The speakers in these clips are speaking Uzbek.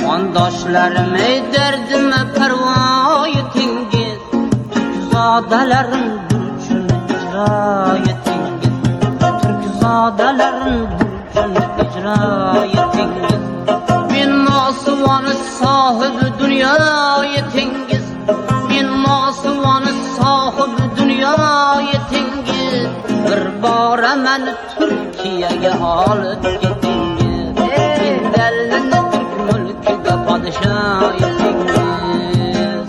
Qondoshlarim ey dardime parvo etingiz, Türkzodalarim uchun ijro etingiz, Türkzodalarim uchun ijro etingiz. Men mosuvoni sohibi dunyo etingiz, men mosuvoni sohibi dunyo etingiz. Bir bora meni Turkiyaga olib ketingiz, men dalini Turk mulkiga podshoh etingiz.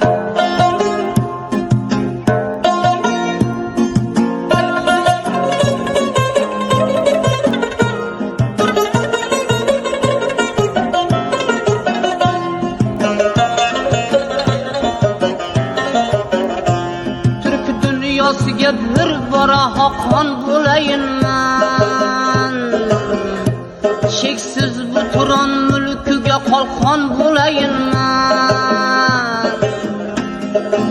Turk dunyosiga bir bora xoqon bo'layinman, cheksiz bu Turon mulkiga qalqon bo'layinman.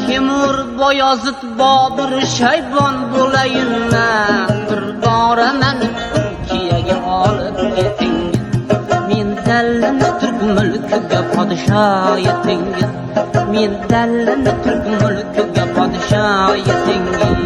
Temur, Boyozid, Bobur, Shaybon bo'layinman. Bir bora meni Turkiyaga olib ketingiz, men dalini Turk mulkiga podshoh etingiz, men dalini Turk mulkiga podshoh etingiz.